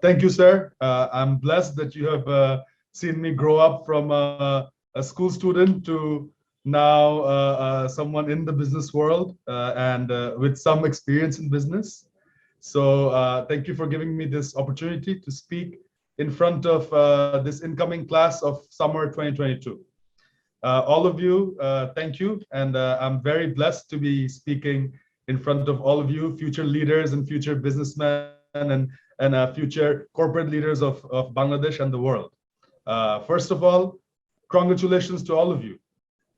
Thank you, sir. I'm blessed that you have seen me grow up from a school student to now someone in the business world and with some experience in business. So thank you for giving me this opportunity to speak in front of this incoming class of summer 2022. All of you, thank you. And I'm very blessed to be speaking in front of all of you, future leaders and future businessmen and future corporate leaders of Bangladesh and the world. First of all, congratulations to all of you,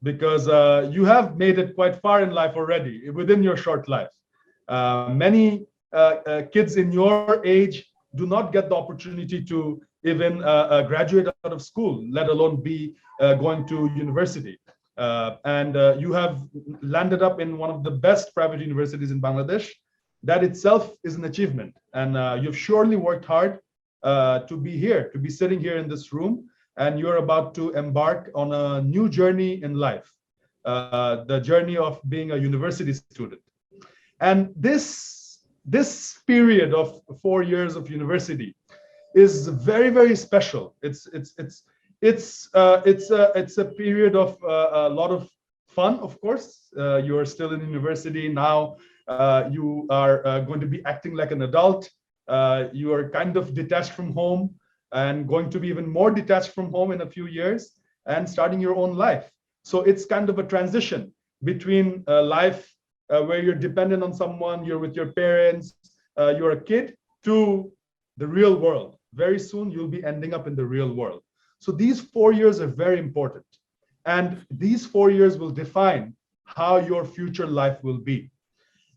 because you have made it quite far in life already within your short life. Many kids in your age do not get the opportunity to even graduate out of school, let alone be going to university. And you have landed up in one of the best private universities in Bangladesh. That itself is an achievement. And you've surely worked hard to be here, to be sitting here in this room, and you're about to embark on a new journey in life, the journey of being a university student. And this period of 4 years of university is very, very special. It's a period of a lot of fun, of course. You are still in university now. You are going to be acting like an adult. You are kind of detached from home and going to be even more detached from home in a few years and starting your own life. So it's kind of a transition between life where you're dependent on someone, you're with your parents, you're a kid, to the real world. Very soon you'll be ending up in the real world. So these 4 years are very important. And these 4 years will define how your future life will be.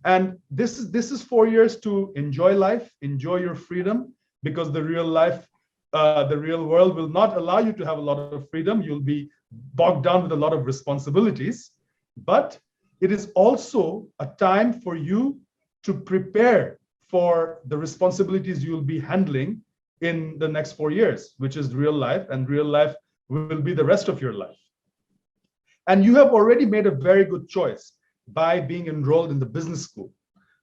And this is 4 years to enjoy life, enjoy your freedom, because the real life, the real world will not allow you to have a lot of freedom. You'll be bogged down with a lot of responsibilities. But it is also a time for you to prepare for the responsibilities you'll be handling in the next 4 years, which is real life, and real life will be the rest of your life. And you have already made a very good choice by being enrolled in the business school,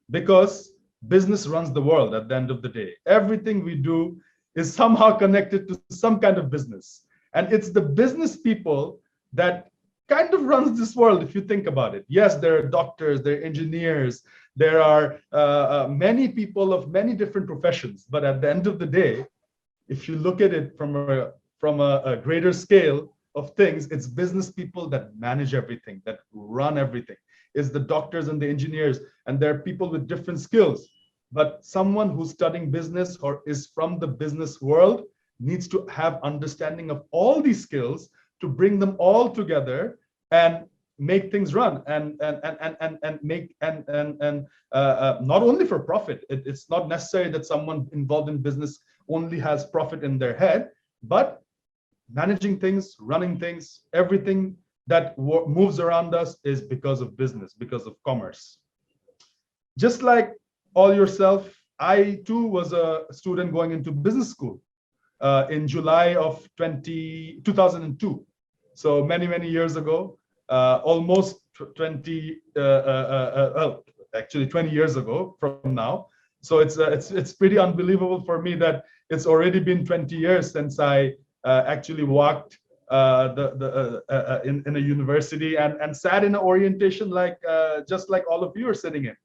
because business runs the world at the end of the day. Everything we do is somehow connected to some kind of business. And it's the business people that kind of runs this world, if you think about it. Yes, there are doctors, there are engineers, there are many people of many different professions. But at the end of the day, if you look at it from a greater scale of things, it's business people that manage everything, that run everything. It's the doctors and the engineers, and there are people with different skills. But someone who's studying business or is from the business world needs to have understanding of all these skills to bring them all together and make things run and make not only for profit. It's not necessary that someone involved in business only has profit in their head, but managing things, running things, everything that moves around us is because of business, because of commerce. Just like all yourself, I too was a student going into business school in July of 2002. So many years ago, almost 20, actually 20 years ago from now. So it's pretty unbelievable for me that it's already been 20 years since I actually walked in a university and sat in an orientation like just like all of you are sitting in.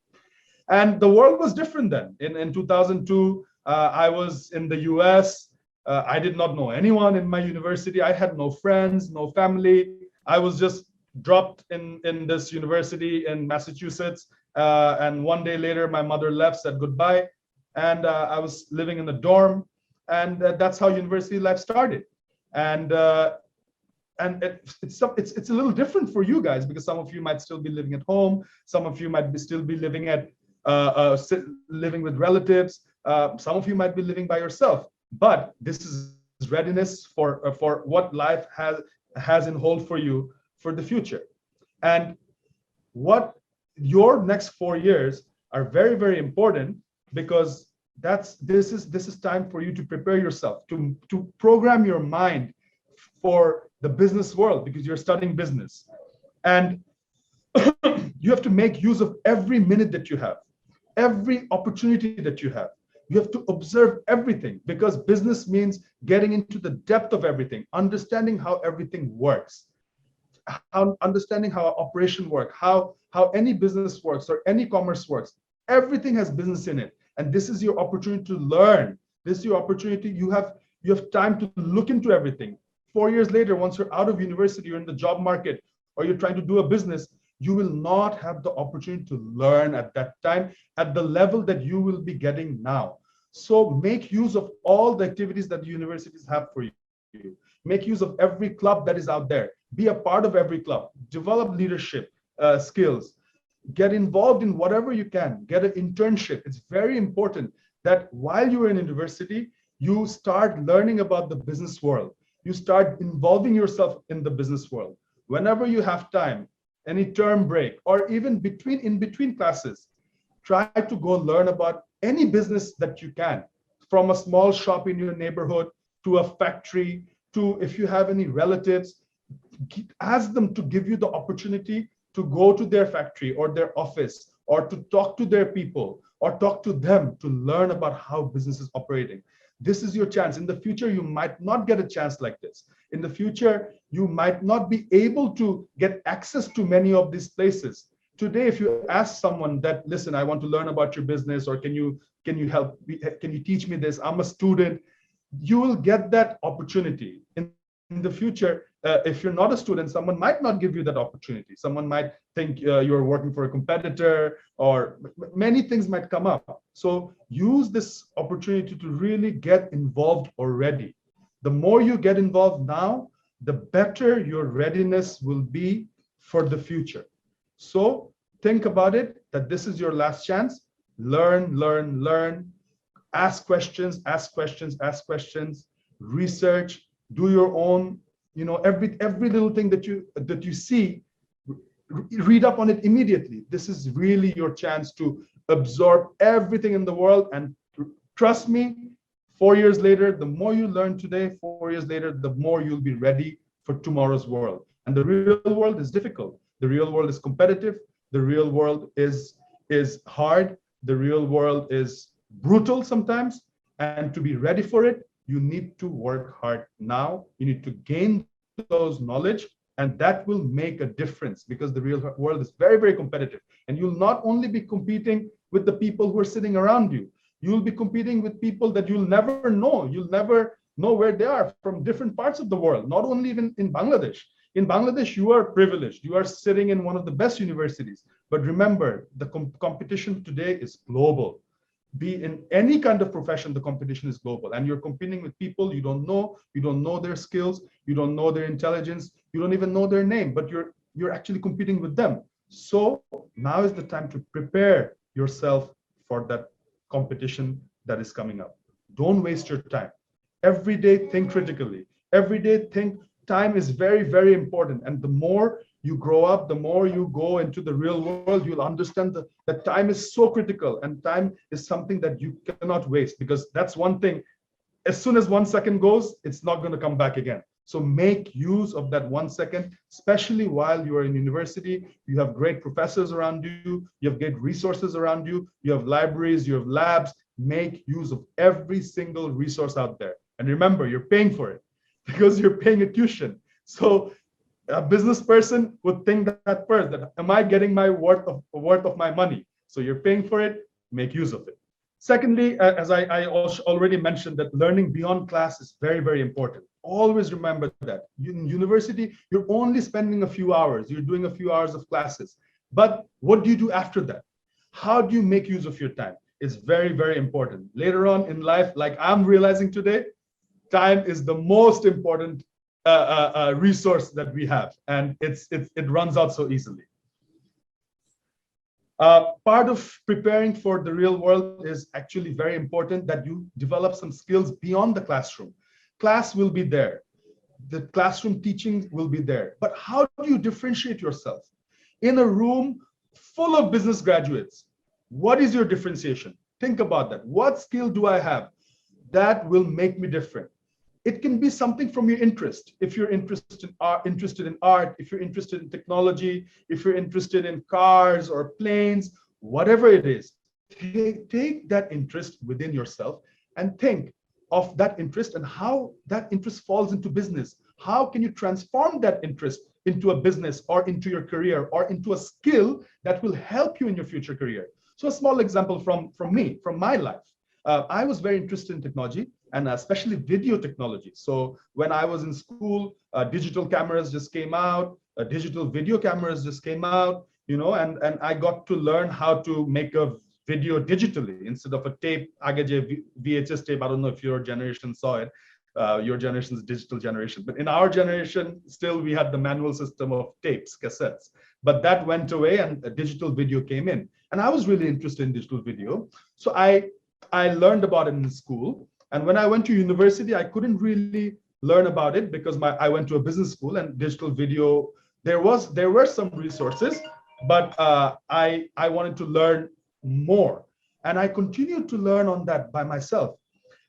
And the world was different then. In 2002, I was in the US. I did not know anyone in my university. I had no friends, no family. I was just dropped in this university in Massachusetts. And one day later, my mother left, said goodbye. And I was living in the dorm. And that's how university life started. And it's a little different for you guys, because some of you might still be living at home. Some of you might still be living living with relatives. Some of you might be living by yourself. But this is readiness for what life has in hold for you for the future. And what your next 4 years are very, very important, because this is time for you to prepare yourself, to program your mind for the business world, because you're studying business. And you have to make use of every minute that you have, every opportunity that you have. You have to observe everything, because business means getting into the depth of everything, understanding how everything works, how understanding how our operation works, how any business works or any commerce works. Everything has business in it. And this is your opportunity to learn. This is your opportunity. You have time to look into everything. 4 years later, once you're out of university, you're in the job market, or you're trying to do a business, you will not have the opportunity to learn at that time at the level that you will be getting now. So make use of all the activities that the universities have for you. Make use of every club that is out there. Be a part of every club. Develop leadership skills. Get involved in whatever you can. Get an internship. It's very important that while you're in university, you start learning about the business world. You start involving yourself in the business world. Whenever you have time, any term break, or even in between classes, try to go learn about any business that you can, from a small shop in your neighborhood to a factory, to, if you have any relatives, ask them to give you the opportunity to go to their factory or their office, or to talk to their people, or talk to them to learn about how business is operating. This is your chance. In the future, you might not get a chance like this. In the future, you might not be able to get access to many of these places. Today, if you ask someone that, listen, I want to learn about your business, or can you help me, can you teach me this? I'm a student. You will get that opportunity. In the future, if you're not a student, someone might not give you that opportunity. Someone might think you're working for a competitor, or many things might come up. So use this opportunity to really get involved already. The more you get involved now, the better your readiness will be for the future. So think about it, that this is your last chance. Learn, learn, learn. Ask questions, ask questions, ask questions. Research, do your own, every little thing that you see, read up on it immediately. This is really your chance to absorb everything in the world. And trust me, 4 years later, the more you learn today, 4 years later, the more you'll be ready for tomorrow's world. And the real world is difficult. The real world is competitive. The real world is hard. The real world is brutal sometimes. And to be ready for it, you need to work hard now. You need to gain those knowledge, and that will make a difference, because the real world is very, very competitive. And you'll not only be competing with the people who are sitting around you, you'll be competing with people that you'll never know. You'll never know where they are, from different parts of the world, not only even in Bangladesh. In Bangladesh, you are privileged. You are sitting in one of the best universities. But remember, the competition today is global. Be in any kind of profession, the competition is global, and you're competing with people you don't know their skills, you don't know their intelligence, you don't even know their name, but you're actually competing with them. So now is the time to prepare yourself for that competition that is coming up. Don't waste your time. Every day, think critically. Every day, think. Time is very, very important, and the more you grow up, the more you go into the real world, you'll understand that time is so critical, and time is something that you cannot waste, because that's one thing. As soon as 1 second goes, it's not going to come back again. So make use of that 1 second, especially while you are in university. You have great professors around you. You have great resources around you. You have libraries, you have labs. Make use of every single resource out there. And remember, you're paying for it, because you're paying a tuition. So a business person would think that first, that am I getting my worth of my money? So you're paying for it, make use of it. Secondly, as I also already mentioned, that learning beyond class is very, very important. Always remember that. In university, you're only spending a few hours. You're doing a few hours of classes. But what do you do after that? How do you make use of your time? It's very, very important. Later on in life, like I'm realizing today, time is the most important resource that we have, and it runs out so easily. Part of preparing for the real world is actually very important, that you develop some skills beyond the classroom. Class will be there. The classroom teaching will be there. But how do you differentiate yourself? In a room full of business graduates, what is your differentiation? Think about that. What skill do I have that will make me different? It can be something from your interest. If you're interested in art, if you're interested in technology, if you're interested in cars or planes, whatever it is, take that interest within yourself and think of that interest and how that interest falls into business. How can you transform that interest into a business or into your career or into a skill that will help you in your future career? So a small example from me, from my life. I was very interested in technology and especially video technology. So when I was in school, digital cameras just came out, digital video cameras just came out, and I got to learn how to make a video digitally instead of a tape. Aage je VHS tape, I don't know if your generation saw it. Your generation's digital generation, but in our generation, still we had the manual system of tapes, cassettes. But that went away, and a digital video came in. And I was really interested in digital video, so I learned about it in school. And when I went to university, I couldn't really learn about it because I went to a business school, and digital video, there were some resources, but I wanted to learn more, and I continued to learn on that by myself.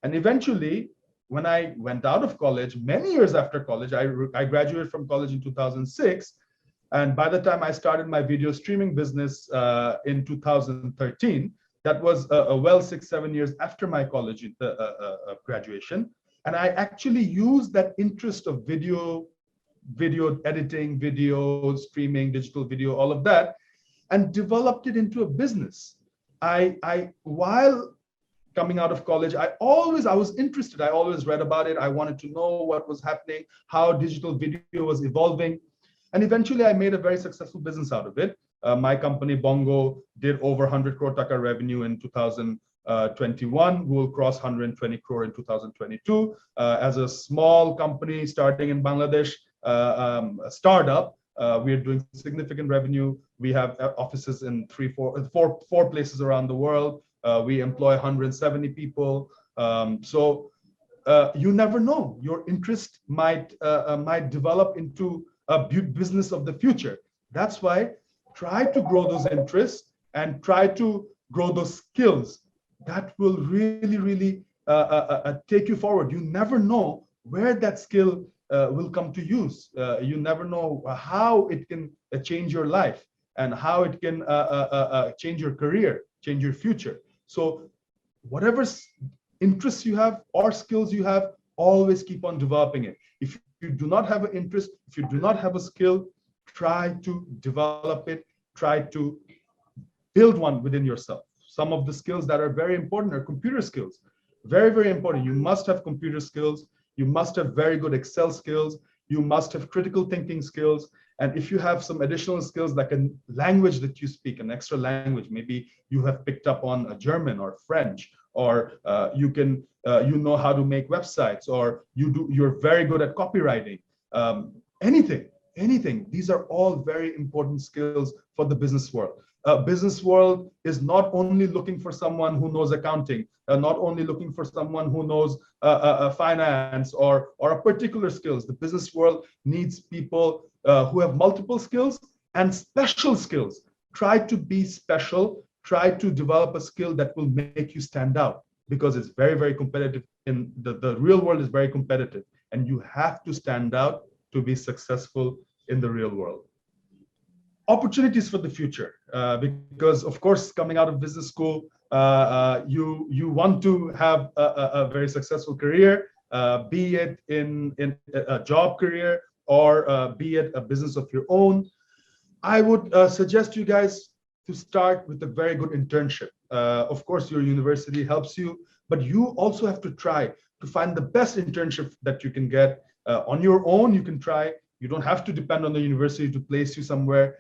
And eventually, when I went out of college, many years after college, I graduated from college in 2006. And by the time I started my video streaming business in 2013, that was well 6-7 years after my college graduation. And I actually used that interest of video editing, video streaming, digital video, all of that, and developed it into a business. While coming out of college, I was interested. I always read about it. I wanted to know what was happening, how digital video was evolving. And eventually I made a very successful business out of it. My company, Bongo, did over 100 crore taka revenue in 2021. We'll cross 120 crore in 2022. As a small company starting in Bangladesh, a startup, we are doing significant revenue. We have offices in four places around the world. We employ 170 people. So you never know. Your interest might develop into a business of the future. That's why try to grow those interests and try to grow those skills. That will really, really take you forward. You never know where that skill will come to use. You never know how it can change your life and how it can change your career, change your future. So whatever interests you have or skills you have, always keep on developing it. If you do not have an interest, if you do not have a skill, try to develop it, try to build one within yourself. Some of the skills that are very important are computer skills. Very, very important. You must have computer skills. You must have very good Excel skills. You must have critical thinking skills. And if you have some additional skills like a language that you speak, an extra language, maybe you have picked up on a German or French, or you know how to make websites, or you're very good at copywriting, anything. These are all very important skills for the business world. Business world is not only looking for someone who knows accounting, not only looking for someone who knows finance or a particular skills. The business world needs people who have multiple skills and special skills. Try to be special. Try to develop a skill that will make you stand out, because it's very, very competitive. In the real world is very competitive, and you have to stand out to be successful in the real world. Opportunities for the future, because of course, coming out of business school, you want to have a very successful career, be it in a job career or be it a business of your own. I would suggest you guys to start with a very good internship. Of course, your university helps you, but you also have to try to find the best internship that you can get on your own. You can try. You don't have to depend on the university to place you somewhere.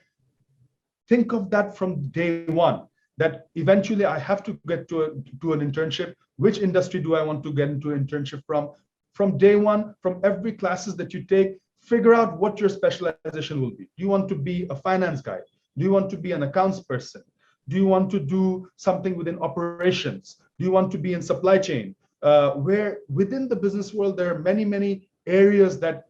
Think of that from day one, that eventually I have to get to an internship. Which industry do I want to get into an internship from? From day one, from every classes that you take, figure out what your specialization will be. Do you want to be a finance guy? Do you want to be an accounts person? Do you want to do something within operations? Do you want to be in supply chain? Where within the business world, there are many, many areas that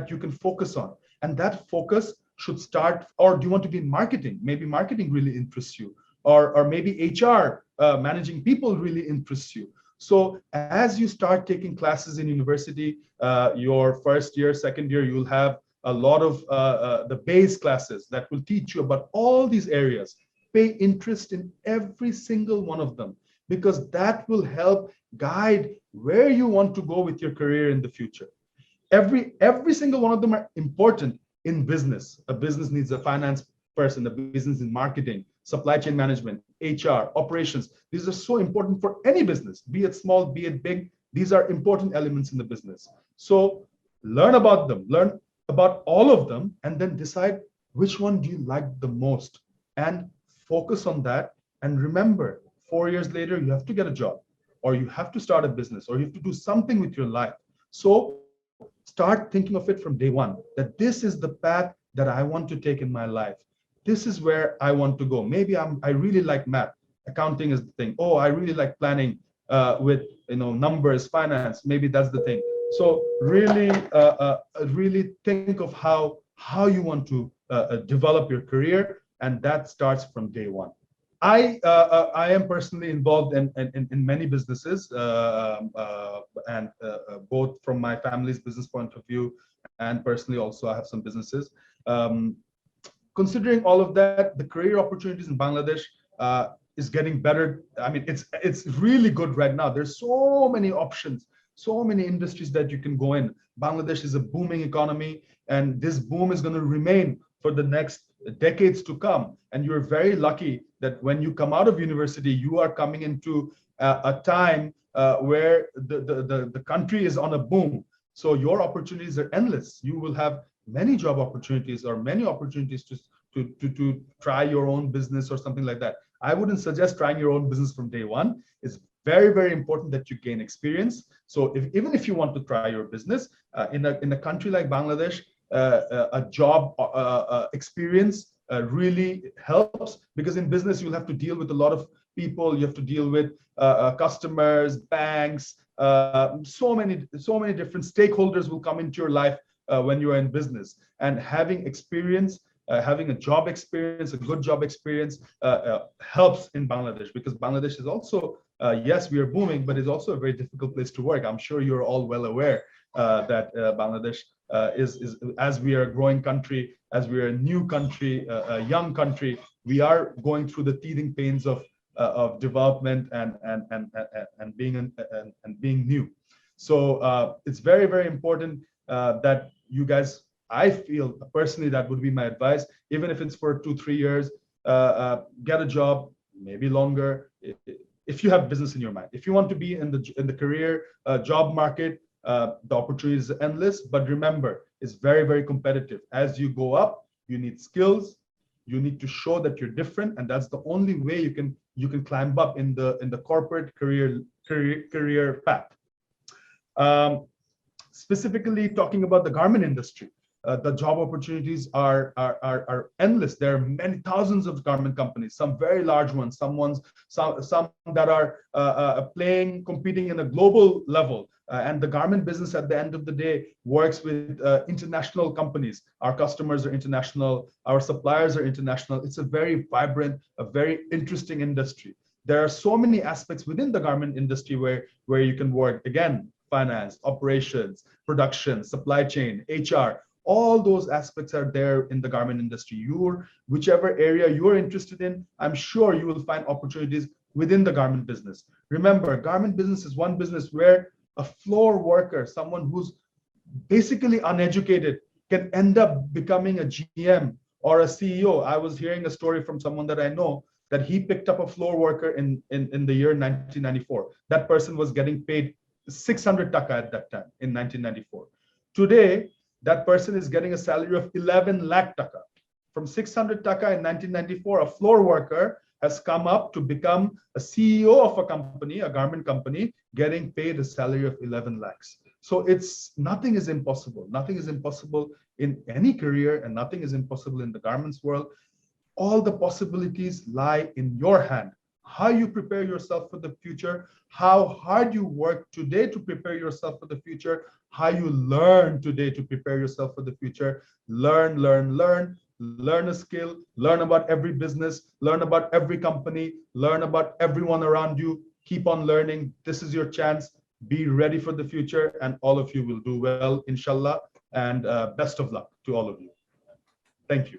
you can focus on. And that focus should start, or do you want to be in marketing? Maybe marketing really interests you, or maybe HR, managing people really interests you. So as you start taking classes in university, your first year, second year, you'll have a lot of the base classes that will teach you about all these areas. pay interest in every single one of them, because that will help guide where you want to go with your career in the future. Every single one of them are important in business. A business needs a finance person, a business in marketing, supply chain management, HR, operations. These are so important for any business, be it small, be it big. These are important elements in the business. So learn about them, learn about all of them, and then decide which one do you like the most and focus on that. And remember, 4 years later, you have to get a job, or you have to start a business, or you have to do something with your life. So start thinking of it from day one, that this is the path that I want to take in my life. This is where I want to go. Maybe I really like math. Accounting is the thing. Oh, I really like planning with numbers, finance. Maybe that's the thing. So really think of how you want to develop your career, and that starts from day one. I am personally involved in many businesses, and both from my family's business point of view, and personally also I have some businesses. Considering all of that, the career opportunities in Bangladesh is getting better. I mean, it's really good right now. There's so many options, so many industries that you can go in. Bangladesh is a booming economy, and this boom is going to remain for the next decades to come. And you're very lucky that when you come out of university, you are coming into a time where the country is on a boom. So your opportunities are endless. You will have many job opportunities, or many opportunities to try your own business or something like that. I wouldn't suggest trying your own business from day one. It's very, very important that you gain experience. So even if you want to try your business in a country like Bangladesh, a job experience really helps, because in business you'll have to deal with a lot of people. You have to deal with customers, banks, so many different stakeholders will come into your life when you are in business. And having experience, having a job experience, a good job experience helps in Bangladesh, because Bangladesh is also, yes, we are booming, but it's also a very difficult place to work. I'm sure you're all well aware that Bangladesh is, as we are a growing country, as we are a new country, a young country, we are going through the teething pains of development and being new. So it's very, very important that you guys, I feel personally, that would be my advice, even if it's for 2-3 years, get a job, maybe longer, if you have business in your mind. If you want to be in the career job market, the opportunity is endless, but remember, it's very, very competitive. As you go up, you need skills, you need to show that you're different, and that's the only way you can climb up in the corporate career path. Specifically talking about the garment industry, the job opportunities are endless. There are many thousands of garment companies, some very large ones, some that are competing in a global level. And the garment business at the end of the day works with international companies. Our customers are international, our suppliers are international. It's a very vibrant, a very interesting industry. There are so many aspects within the garment industry where you can work. Again, finance, operations, production, supply chain, HR. All those aspects are there in the garment industry. Whichever area you're interested in, I'm sure you will find opportunities within the garment business. Remember, garment business is one business where a floor worker, someone who's basically uneducated, can end up becoming a GM or a CEO. I was hearing a story from someone that I know that he picked up a floor worker in the year 1994. That person was getting paid 600 taka at that time in 1994. Today, that person is getting a salary of 11 lakh taka. From 600 taka in 1994, a floor worker has come up to become a CEO of a company, a garment company, getting paid a salary of 11 lakhs. So nothing is impossible. Nothing is impossible in any career, and nothing is impossible in the garments world. All the possibilities lie in your hand. How you prepare yourself for the future, how hard you work today to prepare yourself for the future, how you learn today to prepare yourself for the future. Learn a skill, learn about every business, learn about every company, learn about everyone around you. Keep on learning. This is your chance. Be ready for the future, and all of you will do well, inshallah. And best of luck to all of you. Thank you.